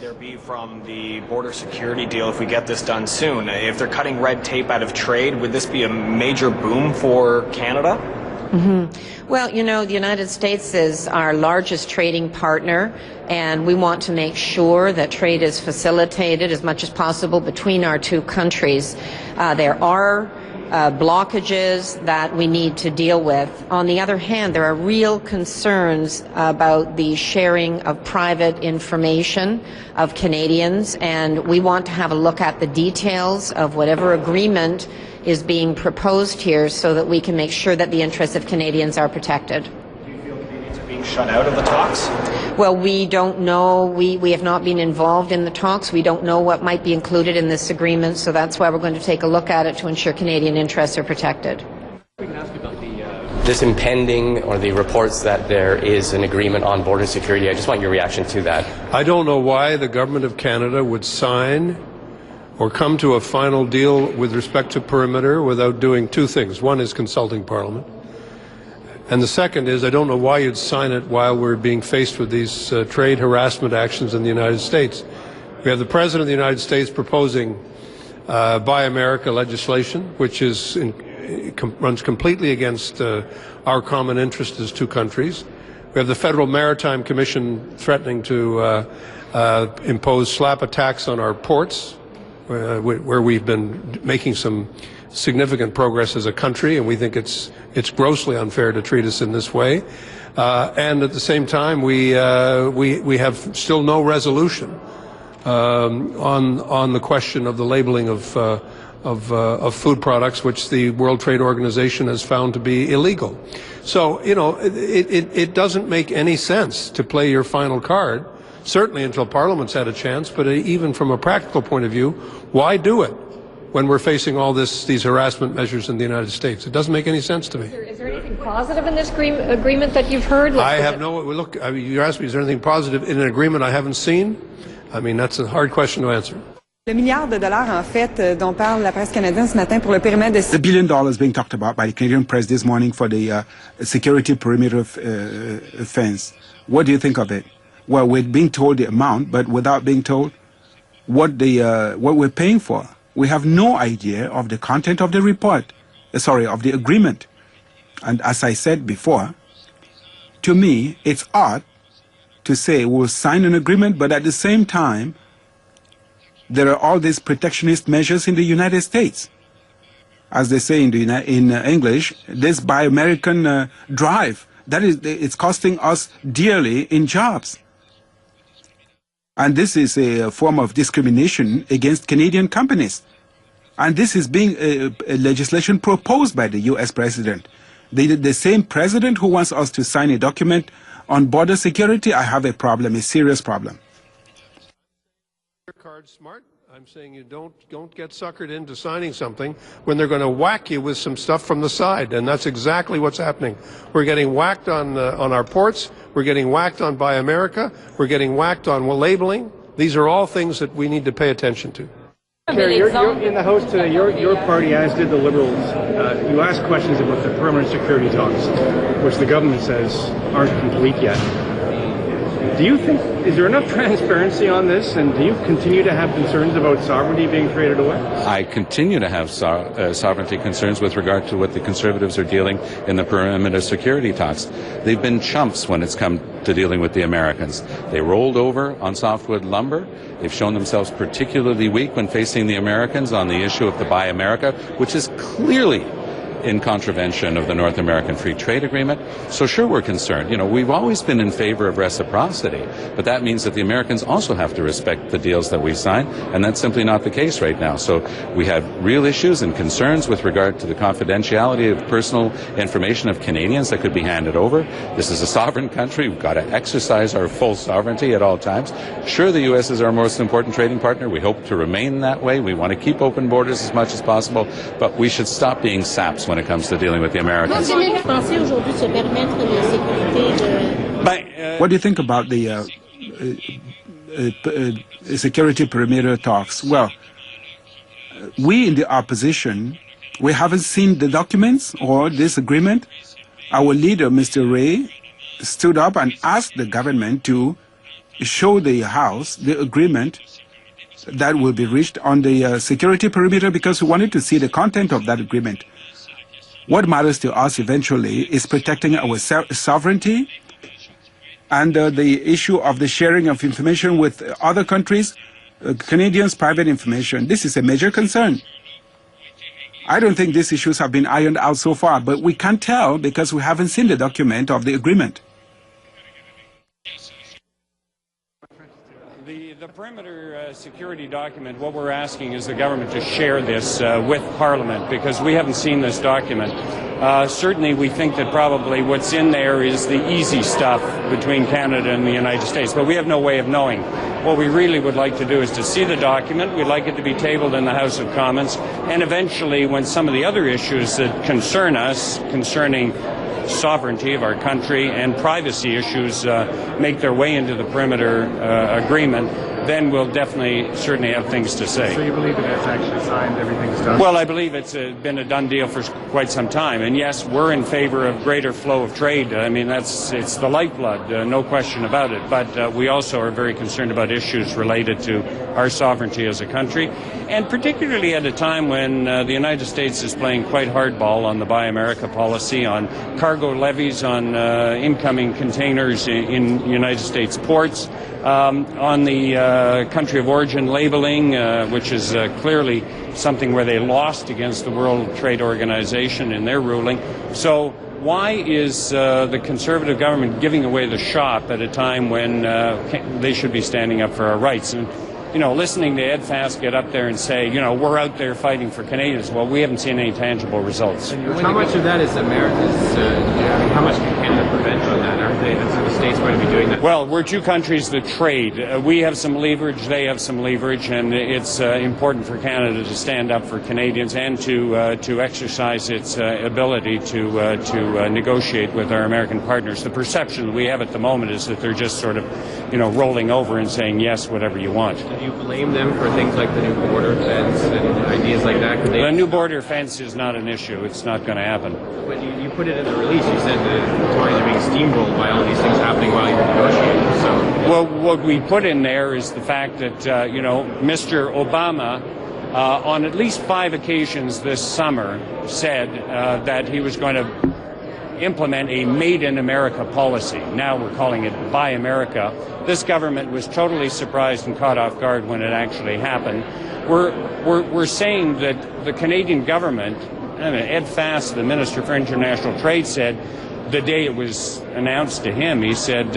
there be from the border security deal if we get this done soon? If they're cutting red tape out of trade, would this be a major boom for Canada? Well, you know, the United States is our largest trading partner, and we want to make sure that trade is facilitated as much as possible between our two countries. There are blockages that we need to deal with. On the other hand, there are real concerns about the sharing of private information of Canadians, and we want to have a look at the details of whatever agreement is being proposed here so that we can make sure that the interests of Canadians are protected. Do you feel Canadians are being shut out of the talks? Well, we don't know. We have not been involved in the talks. We don't know what might be included in this agreement, so that's why we're going to take a look at it to ensure Canadian interests are protected. We can ask about this impending, or the reports that there is an agreement on border security. I just want your reaction to that. I don't know why the government of Canada would sign or come to a final deal with respect to perimeter without doing two things. One is consulting Parliament. And the second is, I don't know why you'd sign it while we're being faced with these trade harassment actions in the United States. We have the President of the United States proposing Buy America legislation, which runs completely against our common interest as two countries. We have the Federal Maritime Commission threatening to impose slap attacks on our ports, where we've been making some significant progress as a country, and we think it's grossly unfair to treat us in this way. And at the same time, we have still no resolution on the question of the labeling of food products, which the World Trade Organization has found to be illegal. So, you know, it doesn't make any sense to play your final card, certainly until Parliament's had a chance, but even from a practical point of view, why do it when we're facing all these harassment measures in the United States? It doesn't make any sense to me. Is there anything positive in this agreement that you've heard? I have no look. I mean, you asked me, is there anything positive in an agreement I haven't seen? I mean, that's a hard question to answer. Le milliard de dollars, en fait, dont parle la presse canadienne ce matin pour le périmètre de... The $1 billion being talked about by the Canadian press this morning for the security perimeter fence. What do you think of it? Well, we're being told the amount, but without being told what we're paying for. We have no idea of the content of the report, of the agreement. And as I said before, to me, it's odd to say we'll sign an agreement, but at the same time, there are all these protectionist measures in the United States. As they say in English, this Buy American drive, it's costing us dearly in jobs. And this is a form of discrimination against Canadian companies. And this is being a legislation proposed by the U.S. President. The same president who wants us to sign a document on border security, I have a problem, a serious problem. Card smart. I'm saying you don't get suckered into signing something when they're going to whack you with some stuff from the side, and that's exactly what's happening. We're getting whacked on our ports. We're getting whacked on Buy America. We're getting whacked on labeling. These are all things that we need to pay attention to. You're in the House today. Your party, as did the Liberals, you asked questions about the permanent security talks, which the government says aren't complete yet. Do you think, is there enough transparency on this, and do you continue to have concerns about sovereignty being traded away? I continue to have sovereignty concerns with regard to what the Conservatives are dealing in the perimeter security talks. They've been chumps when it's come to dealing with the Americans. They rolled over on softwood lumber. They've shown themselves particularly weak when facing the Americans on the issue of the Buy America, which is clearly in contravention of the North American Free Trade Agreement. So sure, we're concerned. You know, we've always been in favor of reciprocity, but that means that the Americans also have to respect the deals that we sign, and that's simply not the case right now. So we have real issues and concerns with regard to the confidentiality of personal information of Canadians that could be handed over. This is a sovereign country. We've got to exercise our full sovereignty at all times. Sure, the U.S. is our most important trading partner. We hope to remain that way. We want to keep open borders as much as possible, but we should stop being saps when it comes to dealing with the Americans. What do you think about the security perimeter talks? Well, we in the opposition, we haven't seen the documents or this agreement. Our leader, Mr. Rae, stood up and asked the government to show the House the agreement that will be reached on the security perimeter, because we wanted to see the content of that agreement. What matters to us eventually is protecting our sovereignty and the issue of the sharing of information with other countries, Canadians' private information. This is a major concern. I don't think these issues have been ironed out so far, but we can't tell because we haven't seen the document of the agreement. The perimeter security document, what we're asking is the government to share this with Parliament, because we haven't seen this document. Certainly we think that probably what's in there is the easy stuff between Canada and the United States, but we have no way of knowing. What we really would like to do is to see the document. We'd like it to be tabled in the House of Commons, and eventually when some of the other issues that concern us, concerning sovereignty of our country and privacy issues make their way into the perimeter agreement, then we'll certainly have things to say. So you believe that it's actually signed, everything's done? Well, I believe it's been a done deal for quite some time. And yes, we're in favor of greater flow of trade. I mean, it's the lifeblood, no question about it. But we also are very concerned about issues related to our sovereignty as a country, and particularly at a time when the United States is playing quite hardball on the Buy America policy, on cargo levies on incoming containers in United States ports, on the country of origin labeling, which is clearly something where they lost against the World Trade Organization in their ruling. So why is the Conservative government giving away the shop at a time when they should be standing up for our rights? And you know, listening to Ed Fast get up there and say, you know, we're out there fighting for Canadians. Well, we haven't seen any tangible results. How much of that is America's? How much can Canada prevent on that? Aren't they? Are the states going to be doing that? Well, we're two countries that trade. We have some leverage, they have some leverage, and it's important for Canada to stand up for Canadians and to exercise its ability to negotiate with our American partners. The perception we have at the moment is that they're just sort of, you know, rolling over and saying yes, whatever you want. Do you blame them for things like the new border fence and ideas like that? The new border fence is not an issue. It's not going to happen. But you put it in the release. You said that Tories are being steamrolled by all these things happening while you're negotiating. So, well, what we put in there is the fact that you know, Mr. Obama, on at least 5 occasions this summer, said that he was going to implement a Made in America policy. Now we're calling it Buy America. This government was totally surprised and caught off guard when it actually happened. We're saying that the Canadian government, I mean, Ed Fast, the Minister for International Trade, said the day it was announced to him, he said,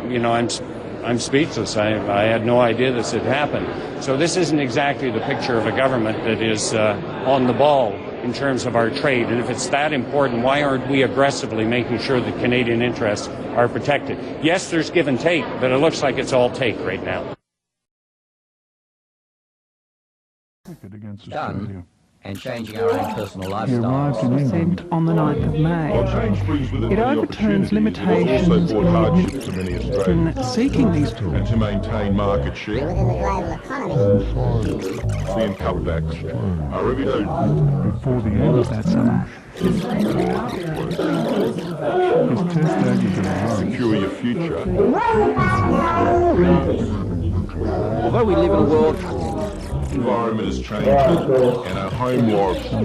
you know, I'm speechless. I had no idea this had happened. So this isn't exactly the picture of a government that is on the ball in terms of our trade. And if it's that important, why aren't we aggressively making sure that Canadian interests are protected? Yes, there's give and take, but it looks like it's all take right now. Done. And changing our own personal lifestyles. He arrived in England on the 9th of May. It overturns limitations in seeking these tools. And to maintain market share. Within the global economy. Seeing cutbacks are everyday. Before the end of that summer. His test aggregate. Secure your future. Although we live in a world... environment is changing, and our home life, the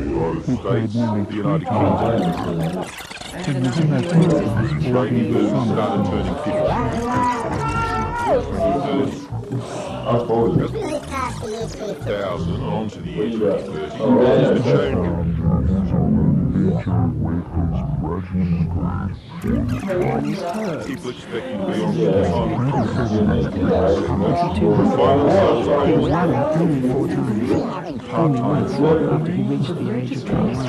United States, the United Kingdom, trading boom started turning 50,000 onto the year 2030 is the change. People expecting to be on final sales part-time after he reached the age of 21.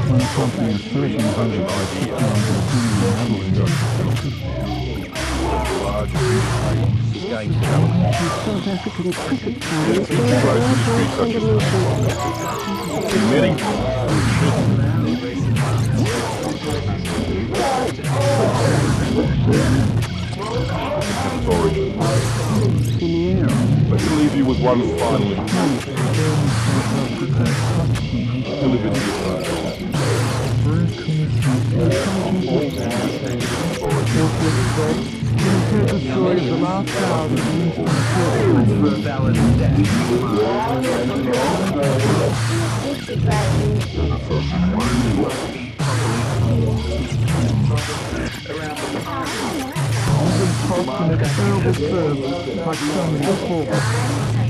When a company is 1,300 by 1,500 South African cricket players Let me leave you with one final delivered 5,000 instant For a valid debt. cost and a terrible service like so many before.